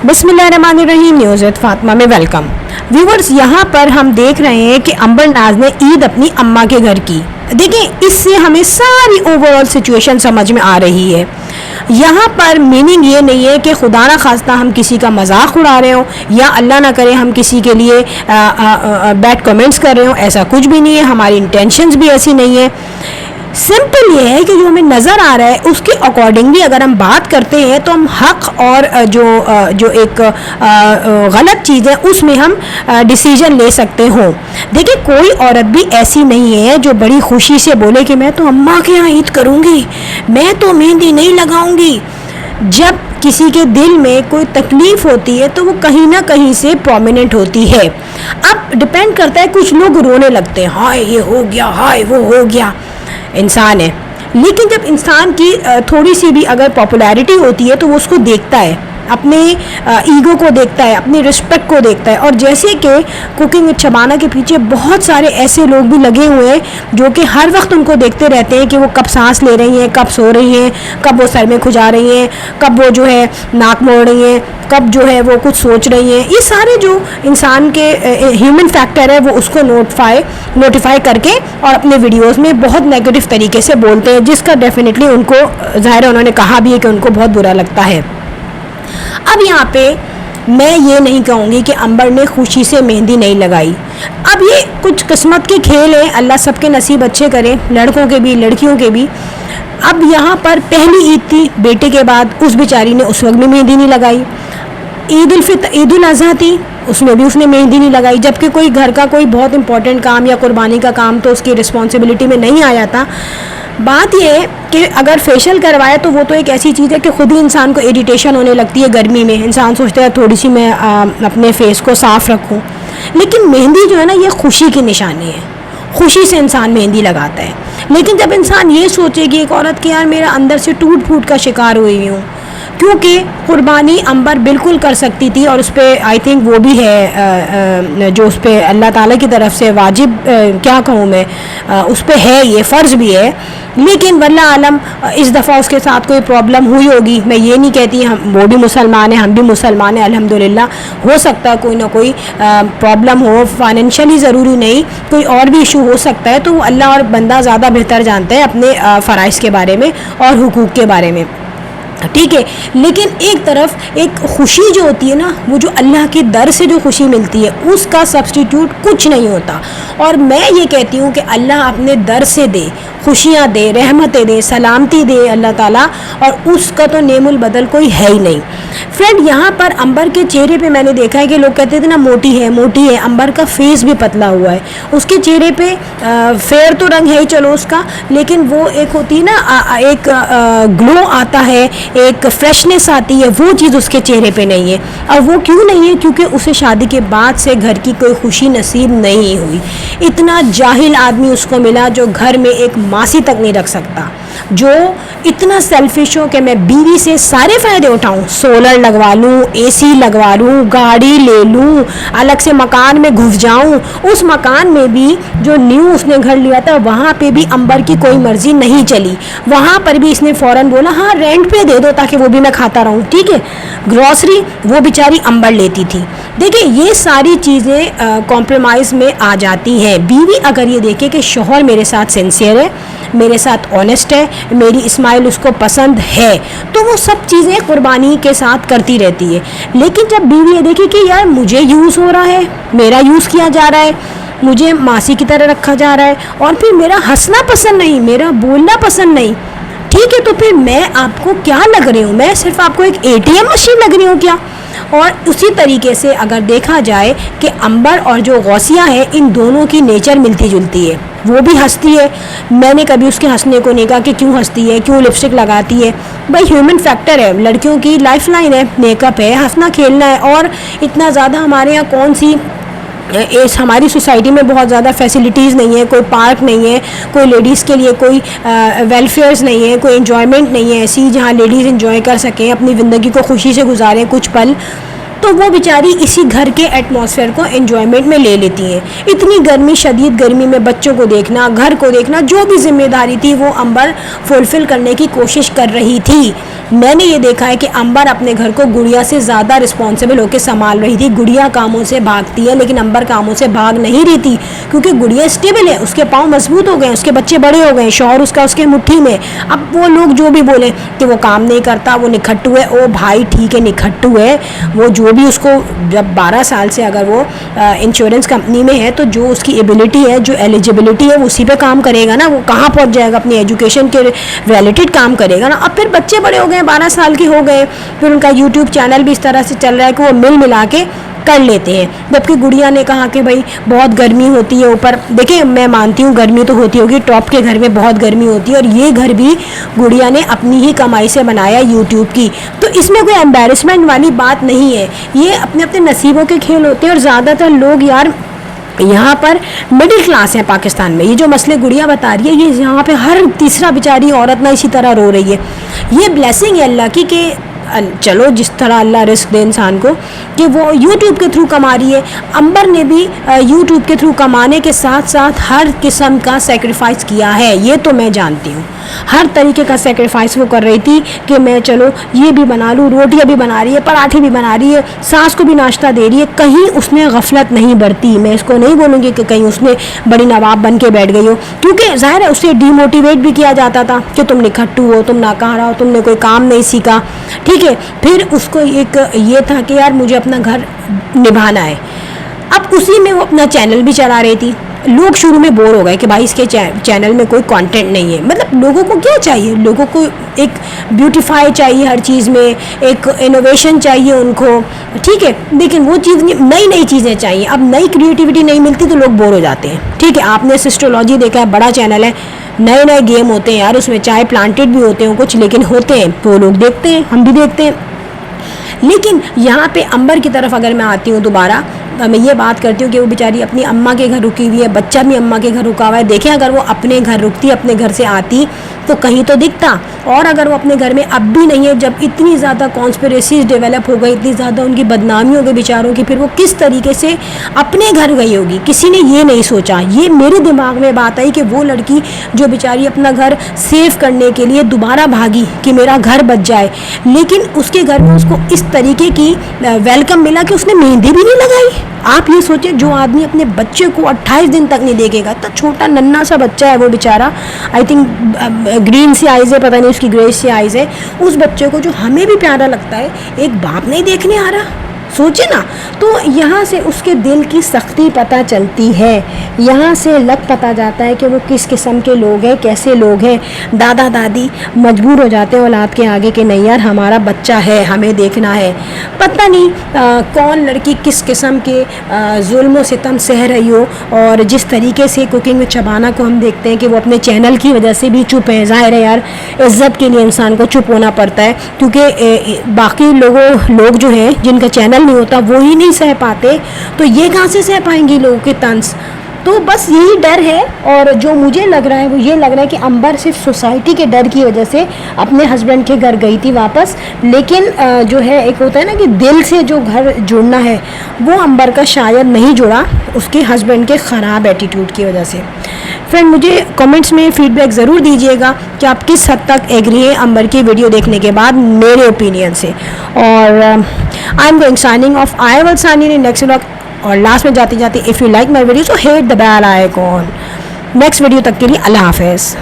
बिस्मिल्लाहिर्रहमानिर्रहीम। News with Fatima में welcome viewers. यहाँ पर हम देख रहे हैं कि अंबर नाज ने ईद अपनी अम्मा के घर की। देखें, इससे हमें सारी ओवरऑल सिचुएशन समझ में आ रही है। यहाँ पर मीनिंग ये नहीं है कि खुदा ना खास्ता हम किसी का मजाक उड़ा रहे हो या अल्लाह ना करे हम किसी के लिए बैड कमेंट्स कर रहे हो, ऐसा कुछ भी नहीं है। हमारी इंटेंशंस भी ऐसी नहीं है। सिंपल ये है कि जो हमें नज़र आ रहा है उसके अकॉर्डिंगली अगर हम बात करते हैं तो हम हक़ और जो एक गलत चीज़ है उसमें हम डिसीजन ले सकते हो। देखिए, कोई औरत भी ऐसी नहीं है जो बड़ी खुशी से बोले कि मैं तो अम्मा के यहाँ ईद करूँगी, मैं तो मेहंदी नहीं लगाऊँगी। जब किसी के दिल में कोई तकलीफ़ होती है तो वो कहीं ना कहीं से प्रोमिनेंट होती है। अब डिपेंड करता है, कुछ लोग रोने लगते हैं, हाय ये हो गया, हाय वो हो गया। इंसान है, लेकिन जब इंसान की थोड़ी सी भी अगर पॉपुलैरिटी होती है तो वो उसको देखता है, अपने ईगो को देखता है, अपनी रिस्पेक्ट को देखता है। और जैसे कि कुकिंग विद शबाना के पीछे बहुत सारे ऐसे लोग भी लगे हुए हैं जो कि हर वक्त उनको देखते रहते हैं कि वो कब सांस ले रही हैं, कब सो रही हैं, कब वो सर में खुजा रही हैं, कब वो जो है नाक मोड़ रही हैं, कब जो है वो कुछ सोच रही हैं। ये सारे जो इंसान के ह्यूमन फैक्टर है वो उसको नोटिफाई करके और अपने वीडियोस में बहुत नेगेटिव तरीके से बोलते हैं, जिसका डेफिनेटली उनको ज़ाहिर है, उन्होंने कहा भी है कि उनको बहुत बुरा लगता है। अब यहाँ पे मैं ये नहीं कहूँगी कि अंबर ने खुशी से मेहंदी नहीं लगाई। अब ये कुछ किस्मत के खेल हैं, अल्लाह सबके नसीब अच्छे करे, लड़कों के भी लड़कियों के भी। अब यहाँ पर पहली ईद थी बेटे के बाद, उस बेचारी ने उस वक्त भी मेहंदी नहीं लगाई। ईद उल अज़हा थी, उसमें भी उसने मेहंदी नहीं लगाई। जबकि कोई घर का कोई बहुत इंपॉर्टेंट काम या कुर्बानी का काम तो उसकी रिस्पॉन्सिबिलिटी में नहीं आया था। बात यह है कि अगर फेशियल करवाए तो वो तो एक ऐसी चीज़ है कि खुद ही इंसान को इरिटेशन होने लगती है गर्मी में। इंसान सोचता है थोड़ी सी मैं अपने फेस को साफ़ रखूं, लेकिन मेहंदी जो है ना ये खुशी की निशानी है। खुशी से इंसान मेहंदी लगाता है। लेकिन जब इंसान ये सोचेगी एक औरत कि यार मेरा अंदर से टूट फूट का शिकार हुई हूँ, क्योंकि कुर्बानी अंबर बिल्कुल कर सकती थी और उस पर आई थिंक वो भी है जो उस पर अल्लाह ताला की तरफ से वाजिब क्या कहूँ मैं, उस पर है, ये फ़र्ज़ भी है। लेकिन वल्लाह आलम इस दफ़ा उसके साथ कोई प्रॉब्लम हुई होगी। मैं ये नहीं कहती, हम वो भी मुसलमान हैं, हम भी मुसलमान हैं, अल्हम्दुलिल्लाह। हो सकता है कोई ना कोई प्रॉब्लम हो, फाइनेंशियली ज़रूरी नहीं, कोई और भी इशू हो सकता है। तो वो अल्लाह और बंदा ज़्यादा बेहतर जानते हैं अपने फ़राइज़ के बारे में और हुकूक़ के बारे में, ठीक है। लेकिन एक तरफ एक खुशी जो होती है ना, वो जो अल्लाह के दर से जो खुशी मिलती है उसका सब्स्टिट्यूट कुछ नहीं होता। और मैं ये कहती हूँ कि अल्लाह अपने दर से दे, खुशियाँ दे, रहमतें दे, सलामती दे अल्लाह ताला, और उसका तो नेमुल बदल कोई है ही नहीं। फ्रेंड, यहाँ पर अंबर के चेहरे पे मैंने देखा है कि लोग कहते थे ना मोटी है मोटी है, अंबर का फेस भी पतला हुआ है। उसके चेहरे पे फेयर तो रंग है ही चलो उसका, लेकिन वो एक होती है ना एक ग्लो आता है, एक फ्रेशनेस आती है, वो चीज़ उसके चेहरे पे नहीं है। और वो क्यों नहीं है? क्योंकि उसे शादी के बाद से घर की कोई खुशी नसीब नहीं हुई। इतना जाहिल आदमी उसको मिला जो घर में एक मासी तक नहीं रख सकता, जो इतना सेल्फिश हो कि मैं बीवी से सारे फ़ायदे उठाऊं, सोलर लगवा लूं, एसी लगवा लूं, गाड़ी ले लूं, अलग से मकान में घुस जाऊं। उस मकान में भी जो न्यू उसने घर लिया था वहाँ पे भी अंबर की कोई मर्ज़ी नहीं चली। वहाँ पर भी इसने फ़ौरन बोला हाँ रेंट पे दे दो ताकि वो भी मैं खाता रहूं, ठीक है। ग्रॉसरी वो बेचारी अंबर लेती थी। देखिए, ये सारी चीज़ें कॉम्प्रोमाइज़ में आ जाती हैं। बीवी अगर ये देखे कि शौहर मेरे साथ सिंसियर है, मेरे साथ ऑनेस्ट है, मेरी इस्माइल उसको पसंद है, तो वो सब चीज़ें कुर्बानी के साथ करती रहती है। लेकिन जब बीवी ये देखे कि यार मुझे यूज़ हो रहा है, मेरा यूज़ किया जा रहा है, मुझे मासी की तरह रखा जा रहा है, और फिर मेरा हंसना पसंद नहीं, मेरा बोलना पसंद नहीं, ठीक है, तो फिर मैं आपको क्या लग रही हूँ? मैं सिर्फ आपको एक ATM मशीन लग रही हूँ क्या? और उसी तरीके से अगर देखा जाए कि अंबर और जो गौसिया है, इन दोनों की नेचर मिलती जुलती है। वो भी हंसती है, मैंने कभी उसके हंसने को नहीं कहा कि क्यों हंसती है, क्यों लिपस्टिक लगाती है। भाई ह्यूमन फैक्टर है, लड़कियों की लाइफ लाइन है, मेकअप है, हंसना खेलना है। और इतना ज़्यादा हमारे यहाँ कौन सी हमारी सोसाइटी में बहुत ज़्यादा फैसिलिटीज़ नहीं है, कोई पार्क नहीं है, कोई लेडीज़ के लिए कोई वेलफेयर्स नहीं है, कोई एंजॉयमेंट नहीं है ऐसी जहाँ लेडीज़ एंजॉय कर सकें, अपनी ज़िंदगी को खुशी से गुजारें कुछ पल। تو وہ بیچاری اسی گھر کے ایٹماسفیئر کو انجوائمنٹ میں لے لیتی ہیں. اتنی گرمی، شدید گرمی میں بچوں کو دیکھنا، گھر کو دیکھنا، جو بھی ذمہ داری تھی وہ امبر فلفل کرنے کی کوشش کر رہی تھی. میں نے یہ دیکھا ہے کہ امبر اپنے گھر کو گڑیا سے زیادہ رسپانسبل ہو کے سنبھال رہی تھی. گڑیا کاموں سے بھاگتی ہے لیکن امبر کاموں سے بھاگ نہیں رہی تھی، کیونکہ گڑیا اسٹیبل ہے، اس کے پاؤں مضبوط ہو گئے، اس کے بچے بڑے ہو گئے، شوہر اس کے مٹھی میں. اب وہ لوگ جو بھی بولے کہ وہ کام نہیں کرتا، وہ نکھٹو ہے، او بھائی ٹھیک ہے نکھٹو ہے، وہ جو بھی اس کو جب 12 سال سے اگر وہ انشورنس کمپنی میں ہے تو جو اس کی ایبلٹی ہے، جو ایلیجبلٹی ہے، وہ اسی پہ کام کرے گا نا. وہ کہاں پہنچ جائے گا؟ اپنی ایجوکیشن کے ریلیٹڈ کام کرے گا نا. اب پھر بچے بڑے ہو گئے، 12 سال کے ہو گئے، پھر ان کا یوٹیوب چینل بھی اس طرح سے چل رہا ہے کہ وہ مل ملا کے کر لیتے ہیں. جبکہ گڑیا نے کہا کہ بھائی بہت گرمی ہوتی ہے اوپر. دیکھیں میں مانتی ہوں گرمی تو ہوتی ہوگی، ٹاپ کے گھر میں بہت گرمی ہوتی ہے، اور یہ گھر بھی گڑیا نے اپنی ہی کمائی سے بنایا یوٹیوب کی. تو اس میں کوئی ایمبیرسمنٹ والی بات نہیں ہے، یہ اپنے اپنے نصیبوں کے کھیل ہوتے ہیں. اور زیادہ تر لوگ یار یہاں پر مڈل کلاس ہے پاکستان میں. یہ جو مسئلے گڑیا بتا رہی ہے، یہ یہاں پہ ہر تیسرا بیچاری عورت نہ اسی طرح رو رہی ہے. یہ بلیسنگ ہے اللہ کی کہ چلو جس طرح اللہ رزق دے انسان کو کہ وہ یوٹیوب کے تھرو کما رہی ہے. امبر نے بھی یوٹیوب کے تھرو کمانے کے ساتھ ساتھ ہر قسم کا سیکریفائس کیا ہے، یہ تو میں جانتی ہوں. ہر طریقے کا سیکریفائس وہ کر رہی تھی کہ میں چلو یہ بھی بنا لوں، روٹیاں بھی بنا رہی ہے، پراٹھے بھی بنا رہی ہے، ساس کو بھی ناشتہ دے رہی ہے. کہیں اس نے غفلت نہیں برتی. میں اس کو نہیں بولوں گی کہ کہیں اس نے بڑی نواب بن کے بیٹھ گئی ہو، کیونکہ ظاہر ہے اسے ڈی موٹیویٹ بھی کیا جاتا تھا کہ تم نکھٹو ہو، تم ناکارہ ہو، تم نے کوئی کام نہیں سیکھا. ٹھیک ہے، پھر اس کو ایک یہ تھا کہ یار مجھے اپنا گھر نبھانا ہے. اب اسی میں وہ اپنا چینل بھی چلا رہی تھی. لوگ شروع میں بور ہو گئے کہ بھائی اس کے چینل میں کوئی کانٹینٹ نہیں ہے. مطلب لوگوں کو کیا چاہیے؟ لوگوں کو ایک بیوٹیفائی چاہیے، ہر چیز میں ایک انوویشن چاہیے ان کو. ٹھیک ہے، لیکن وہ چیز نئی چیزیں چاہیے. اب نئی کریٹیوٹی نہیں ملتی تو لوگ بور ہو جاتے ہیں. ٹھیک ہے، آپ نے سسٹرولوجی دیکھا ہے، بڑا چینل ہے، نئے گیم ہوتے ہیں یار اس میں، چاہے پلانٹڈ بھی ہوتے ہیں کچھ، لیکن ہوتے ہیں تو لوگ دیکھتے ہیں، ہم بھی دیکھتے ہیں. لیکن یہاں پہ امبر کی طرف اگر میں آتی ہوں دوبارہ، میں یہ بات کرتی ہوں کہ وہ بیچاری اپنی اماں کے گھر رکی ہوئی ہے، بچہ بھی اماں کے گھر رکا ہوا ہے. دیکھیں اگر وہ اپنے گھر رکتی، اپنے گھر سے آتی تو کہیں تو دکھتا. اور اگر وہ اپنے گھر میں اب بھی نہیں ہے، جب اتنی زیادہ کانسپریسیز ڈیولپ ہو گئی، اتنی زیادہ ان کی بدنامی ہو گئی بیچاروں کی، پھر وہ کس طریقے سے اپنے گھر گئی ہوگی؟ کسی نے یہ نہیں سوچا. یہ میرے دماغ میں بات آئی کہ وہ لڑکی جو بیچاری اپنا گھر سیو کرنے کے لیے دوبارہ بھاگی کہ میرا گھر بچ جائے، لیکن اس کے گھر میں اس کو اس طریقے کی ویلکم ملا کہ اس نے مہندی بھی نہیں لگائی. آپ یہ سوچیں، جو آدمی اپنے بچے کو 28 دن تک نہیں دیکھے گا، اتنا چھوٹا ننھا سا بچہ ہے وہ بیچارہ، I think green sea eyes ہے، پتہ نہیں اس کی گریش سی آئیز ہے. اس بچے کو جو ہمیں بھی پیارا لگتا ہے، ایک باپ نہیں دیکھنے آ رہا. سوچے نا. تو یہاں سے اس کے دل کی سختی پتہ چلتی ہے، یہاں سے لگ پتہ جاتا ہے کہ وہ کس قسم کے لوگ ہیں، کیسے لوگ ہیں. دادا دادی مجبور ہو جاتے ہیں اولاد کے آگے کہ نہیں یار ہمارا بچہ ہے، ہمیں دیکھنا ہے. پتہ نہیں کون لڑکی کس قسم کے ظلم و ستم سہ رہی ہو. اور جس طریقے سے کوکنگ میں شبانہ کو ہم دیکھتے ہیں کہ وہ اپنے چینل کی وجہ سے بھی چپ ہے. ظاہر ہے یار عزت کے لیے انسان کو چپ ہونا پڑتا ہے، کیونکہ باقی لوگ جو ہیں جن کا چینل نہیں ہوتا وہی نہیں سہ پاتے، تو یہ کہاں سے سہ پائیں گی لوگوں کے طنز. تو بس یہی ڈر ہے. اور جو مجھے لگ رہا ہے وہ یہ لگ رہا ہے کہ امبر صرف سوسائٹی کے ڈر کی وجہ سے اپنے ہسبینڈ کے گھر گئی تھی واپس، لیکن جو ہے ایک ہوتا ہے نا کہ دل سے جو گھر جڑنا ہے وہ امبر کا شاید نہیں جڑا، اس کے ہسبینڈ کے خراب ایٹیٹیوڈ کی وجہ سے. فرینڈ مجھے کمنٹس میں فیڈ بیک ضرور دیجیے گا کہ آپ کس حد تک ایگری ہیں امبر کی ویڈیو دیکھنے کے بعد میرے اوپینین سے. اور I am going signing off. I will sign in next vlog. اور لاسٹ میں جاتے if you like my video so hit the bell icon. Next video تک کے لیے اللہ حافظ.